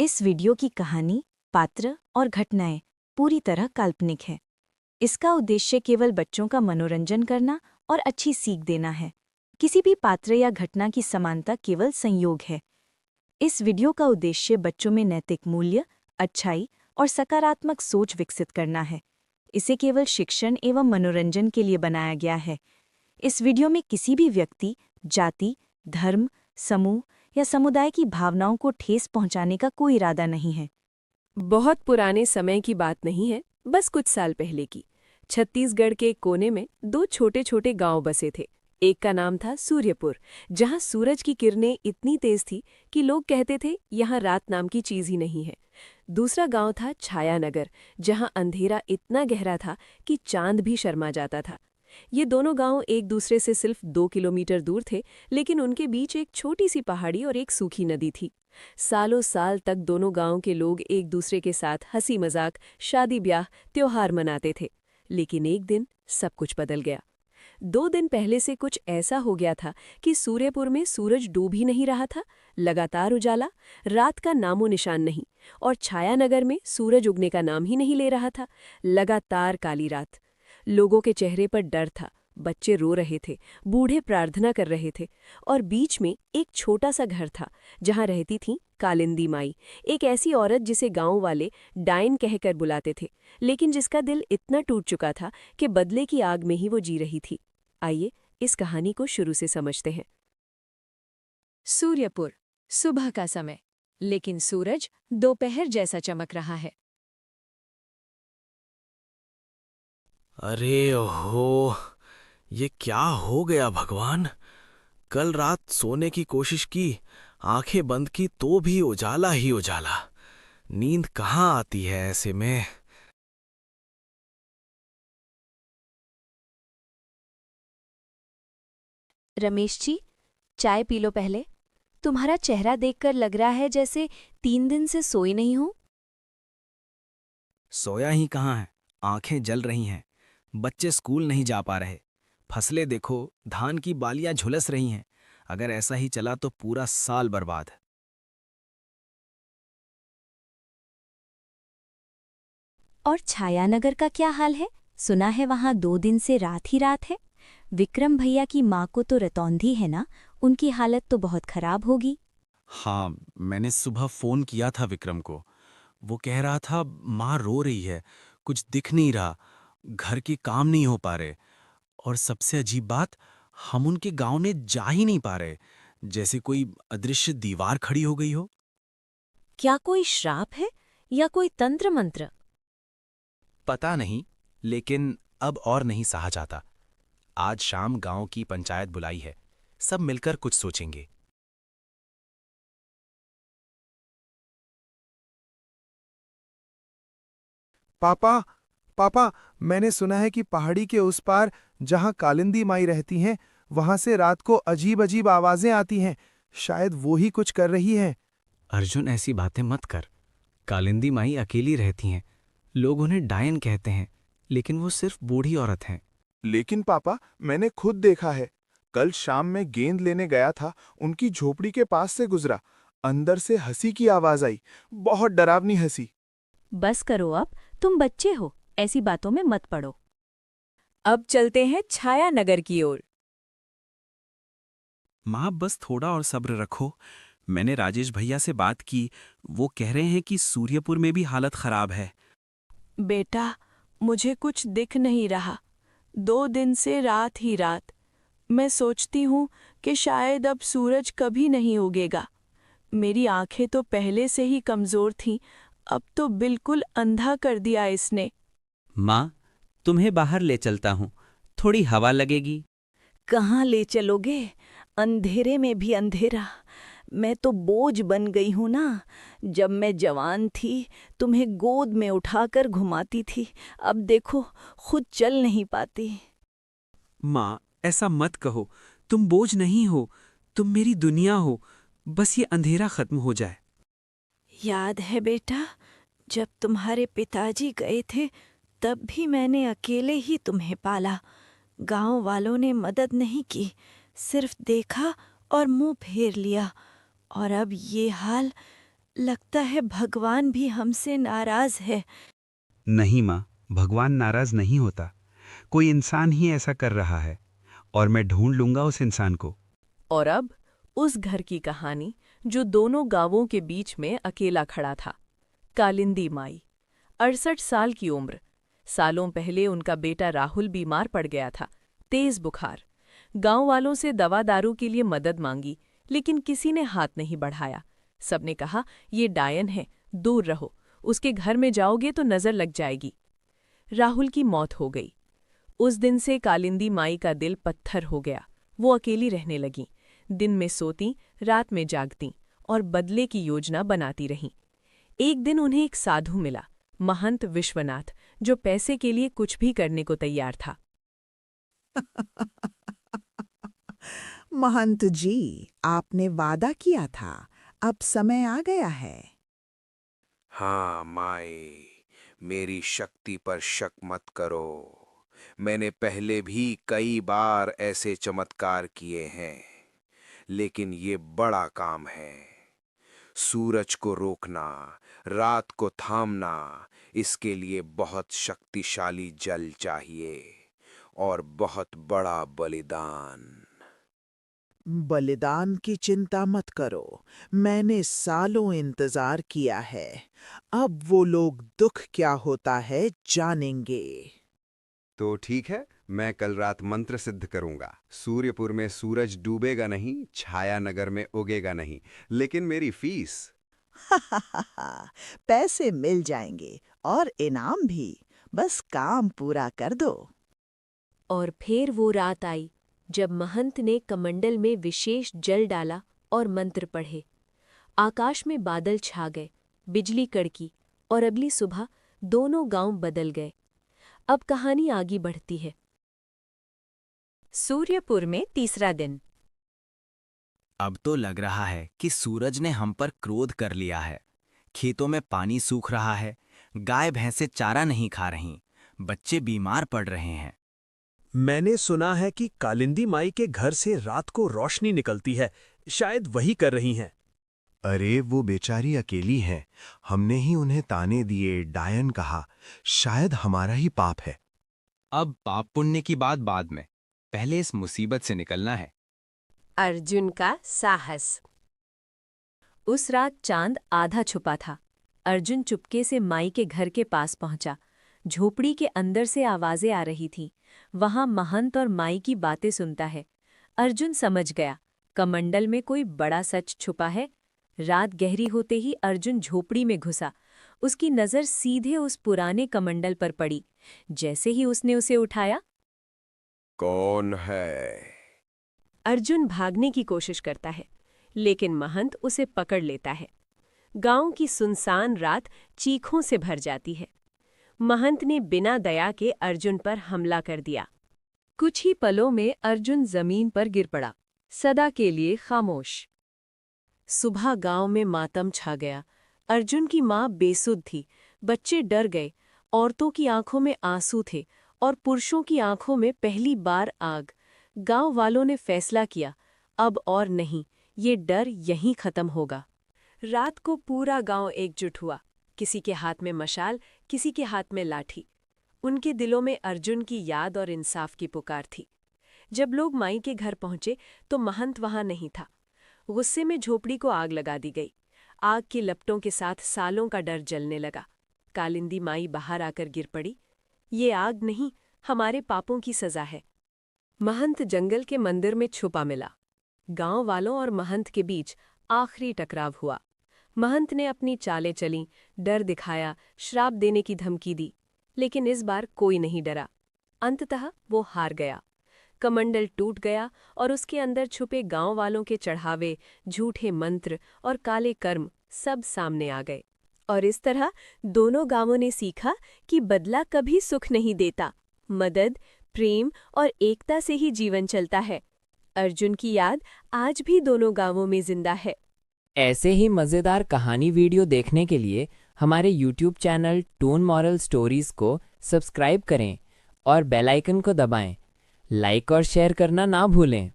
इस वीडियो की कहानी, पात्र और घटनाएं पूरी तरह काल्पनिक है। इसका उद्देश्य केवल बच्चों का मनोरंजन करना और अच्छी सीख देना है। किसी भी पात्र या घटना की समानता केवल संयोग है। इस वीडियो का उद्देश्य बच्चों में नैतिक मूल्य, अच्छाई और सकारात्मक सोच विकसित करना है। इसे केवल शिक्षण एवं मनोरंजन के लिए बनाया गया है। इस वीडियो में किसी भी व्यक्ति, जाति, धर्म, समूह या समुदाय की भावनाओं को ठेस पहुंचाने का कोई इरादा नहीं है। बहुत पुराने समय की बात नहीं है, बस कुछ साल पहले की। छत्तीसगढ़ के एक कोने में दो छोटे छोटे गांव बसे थे। एक का नाम था सूर्यपुर, जहां सूरज की किरणें इतनी तेज थी कि लोग कहते थे यहां रात नाम की चीज ही नहीं है। दूसरा गांव था छायानगर, जहां अंधेरा इतना गहरा था कि चांद भी शर्मा जाता था। ये दोनों गांव एक दूसरे से सिर्फ 2 किलोमीटर दूर थे, लेकिन उनके बीच एक छोटी सी पहाड़ी और एक सूखी नदी थी। सालों साल तक दोनों गांव के लोग एक दूसरे के साथ हंसी मजाक, शादी ब्याह, त्योहार मनाते थे। लेकिन एक दिन सब कुछ बदल गया। 2 दिन पहले से कुछ ऐसा हो गया था कि सूर्यपुर में सूरज डूब ही नहीं रहा था। लगातार उजाला, रात का नामो निशान नहीं। और छायानगर में सूरज उगने का नाम ही नहीं ले रहा था। लगातार काली रात। लोगों के चेहरे पर डर था। बच्चे रो रहे थे, बूढ़े प्रार्थना कर रहे थे। और बीच में एक छोटा सा घर था, जहां रहती थी कालिंदी माई, एक ऐसी औरत जिसे गांव वाले डायन कहकर बुलाते थे, लेकिन जिसका दिल इतना टूट चुका था कि बदले की आग में ही वो जी रही थी। आइए इस कहानी को शुरू से समझते हैं। सूर्यपुर, सुबह का समय, लेकिन सूरज दोपहर जैसा चमक रहा है। अरे ओहो, ये क्या हो गया भगवान। कल रात सोने की कोशिश की, आंखें बंद की तो भी उजाला ही उजाला। नींद कहाँ आती है ऐसे में। रमेश जी, चाय पी लो पहले। तुम्हारा चेहरा देखकर लग रहा है जैसे 3 दिन से सोई नहीं हो। सोया ही कहाँ है, आंखें जल रही हैं। बच्चे स्कूल नहीं जा पा रहे। फसलें देखो, धान की बालियां झुलस रही हैं। अगर ऐसा ही चला तो पूरा साल बर्बाद। और छायानगर का क्या हाल है? सुना है वहां 2 दिन से रात ही रात है। विक्रम भैया की माँ को तो रतौंधी है ना, उनकी हालत तो बहुत खराब होगी। हाँ, मैंने सुबह फोन किया था विक्रम को। वो कह रहा था माँ रो रही है, कुछ दिख नहीं रहा, घर के काम नहीं हो पा रहे। और सबसे अजीब बात, हम उनके गांव में जा ही नहीं पा रहे, जैसे कोई अदृश्य दीवार खड़ी हो गई हो। क्या कोई श्राप है या कोई तंत्र मंत्र? पता नहीं, लेकिन अब और नहीं सहा जाता। आज शाम गांव की पंचायत बुलाई है, सब मिलकर कुछ सोचेंगे। पापा, पापा, मैंने सुना है कि पहाड़ी के उस पार जहां कालिंदी माई रहती हैं, वहां से रात को अजीब अजीब आवाजें आती हैं। शायद वो ही कुछ कर रही हैं। अर्जुन, ऐसी बातें मत कर। कालिंदी माई अकेली रहती हैं। लोग उन्हें डायन कहते हैं, लेकिन वो सिर्फ बूढ़ी औरत हैं। लेकिन पापा, मैंने खुद देखा है। कल शाम मैं गेंद लेने गया था, उनकी झोपड़ी के पास से गुजरा। अंदर से हंसी की आवाज आई, बहुत डरावनी हंसी। बस करो अब, तुम बच्चे हो, ऐसी बातों में मत पड़ो। अब चलते हैं छायानगर की ओर। माँ, बस थोड़ा और सब्र रखो। मैंने राजेश भैया से बात की, वो कह रहे हैं कि सूर्यपुर में भी हालत खराब है। बेटा, मुझे कुछ दिख नहीं रहा। 2 दिन से रात ही रात। मैं सोचती हूँ कि शायद अब सूरज कभी नहीं उगेगा। मेरी आंखें तो पहले से ही कमजोर थीं, अब तो बिल्कुल अंधा कर दिया इसने। माँ, तुम्हें बाहर ले चलता हूँ, थोड़ी हवा लगेगी। कहाँ ले चलोगे? अंधेरे में भी अंधेरा। मैं तो बोझ बन गई हूँ ना। जब मैं जवान थी, तुम्हें गोद में उठाकर घुमाती थी। अब देखो, खुद चल नहीं पाती। माँ, ऐसा मत कहो। तुम बोझ नहीं हो, तुम मेरी दुनिया हो। बस ये अंधेरा खत्म हो जाए। याद है बेटा, जब तुम्हारे पिताजी गए थे, तब भी मैंने अकेले ही तुम्हें पाला। गांव वालों ने मदद नहीं की, सिर्फ देखा और मुंह फेर लिया। और अब ये हाल। लगता है भगवान भी हमसे नाराज है। नहीं माँ, भगवान नाराज नहीं होता। कोई इंसान ही ऐसा कर रहा है और मैं ढूंढ लूंगा उस इंसान को। और अब उस घर की कहानी जो दोनों गांवों के बीच में अकेला खड़ा था। कालिंदी माई, 68 साल की उम्र। सालों पहले उनका बेटा राहुल बीमार पड़ गया था, तेज बुखार। गांव वालों से दवा दारू के लिए मदद मांगी, लेकिन किसी ने हाथ नहीं बढ़ाया। सबने कहा, ये डायन है, दूर रहो, उसके घर में जाओगे तो नजर लग जाएगी। राहुल की मौत हो गई। उस दिन से कालिंदी माई का दिल पत्थर हो गया। वो अकेली रहने लगीं, दिन में सोतीं, रात में जागतीं और बदले की योजना बनाती रहीं। एक दिन उन्हें एक साधु मिला, महंत विश्वनाथ, जो पैसे के लिए कुछ भी करने को तैयार था। महंत जी, आपने वादा किया था, अब समय आ गया है। हाँ माई, मेरी शक्ति पर शक मत करो। मैंने पहले भी कई बार ऐसे चमत्कार किए हैं, लेकिन ये बड़ा काम है। सूरज को रोकना, रात को थामना, इसके लिए बहुत शक्तिशाली जल चाहिए और बहुत बड़ा बलिदान। बलिदान की चिंता मत करो, मैंने सालों इंतजार किया है। अब वो लोग दुख क्या होता है जानेंगे। तो ठीक है, मैं कल रात मंत्र सिद्ध करूंगा। सूर्यपुर में सूरज डूबेगा नहीं, छाया नगर में उगेगा नहीं, लेकिन मेरी फीस। पैसे मिल जाएंगे और इनाम भी, बस काम पूरा कर दो। और फिर वो रात आई जब महंत ने कमंडल में विशेष जल डाला और मंत्र पढ़े। आकाश में बादल छा गए, बिजली कड़की और अगली सुबह दोनों गांव बदल गए। अब कहानी आगे बढ़ती है। सूर्यपुर में तीसरा दिन। अब तो लग रहा है कि सूरज ने हम पर क्रोध कर लिया है। खेतों में पानी सूख रहा है, गाय भैंसे चारा नहीं खा रहीं, बच्चे बीमार पड़ रहे हैं। मैंने सुना है कि कालिंदी माई के घर से रात को रोशनी निकलती है, शायद वही कर रही हैं। अरे वो बेचारी अकेली हैं, हमने ही उन्हें ताने दिए, डायन कहा। शायद हमारा ही पाप है। अब पाप पुण्य की बात बाद में, पहले इस मुसीबत से निकलना है। अर्जुन का साहस। उस रात चांद आधा छुपा था। अर्जुन चुपके से माई के घर के पास पहुंचा। झोपड़ी के अंदर से आवाजें आ रही थीं। वहां महंत और माई की बातें सुनता है। अर्जुन समझ गया, कमंडल में कोई बड़ा सच छुपा है। रात गहरी होते ही अर्जुन झोपड़ी में घुसा। उसकी नजर सीधे उस पुराने कमंडल पर पड़ी। जैसे ही उसने उसे उठाया, कौन है? अर्जुन भागने की कोशिश करता है, लेकिन महंत उसे पकड़ लेता है। गांव की सुनसान रात चीखों से भर जाती है। महंत ने बिना दया के अर्जुन पर हमला कर दिया। कुछ ही पलों में अर्जुन जमीन पर गिर पड़ा, सदा के लिए खामोश। सुबह गांव में मातम छा गया। अर्जुन की मां बेसुध थी, बच्चे डर गए, औरतों की आंखों में आंसू थे और पुरुषों की आंखों में पहली बार आग। गांव वालों ने फैसला किया, अब और नहीं, ये डर यहीं खत्म होगा। रात को पूरा गांव एकजुट हुआ। किसी के हाथ में मशाल, किसी के हाथ में लाठी। उनके दिलों में अर्जुन की याद और इंसाफ की पुकार थी। जब लोग माई के घर पहुंचे तो महंत वहां नहीं था। गुस्से में झोपड़ी को आग लगा दी गई। आग की लपटों के साथ सालों का डर जलने लगा। कालिंदी माई बाहर आकर गिर पड़ी। ये आग नहीं, हमारे पापों की सजा है। महंत जंगल के मंदिर में छुपा मिला। गांव वालों और महंत के बीच आखिरी टकराव हुआ। महंत ने अपनी चालें चलीं, डर दिखाया, श्राप देने की धमकी दी, लेकिन इस बार कोई नहीं डरा। अंततः वो हार गया। कमंडल टूट गया और उसके अंदर छुपे गांव वालों के चढ़ावे, झूठे मंत्र और काले कर्म सब सामने आ गए। और इस तरह दोनों गांवों ने सीखा कि बदला कभी सुख नहीं देता। मदद, प्रेम और एकता से ही जीवन चलता है। अर्जुन की याद आज भी दोनों गांवों में जिंदा है। ऐसे ही मज़ेदार कहानी वीडियो देखने के लिए हमारे YouTube channel tone moral stories को सब्सक्राइब करें और बेल आइकन को दबाएं। लाइक और शेयर करना ना भूलें।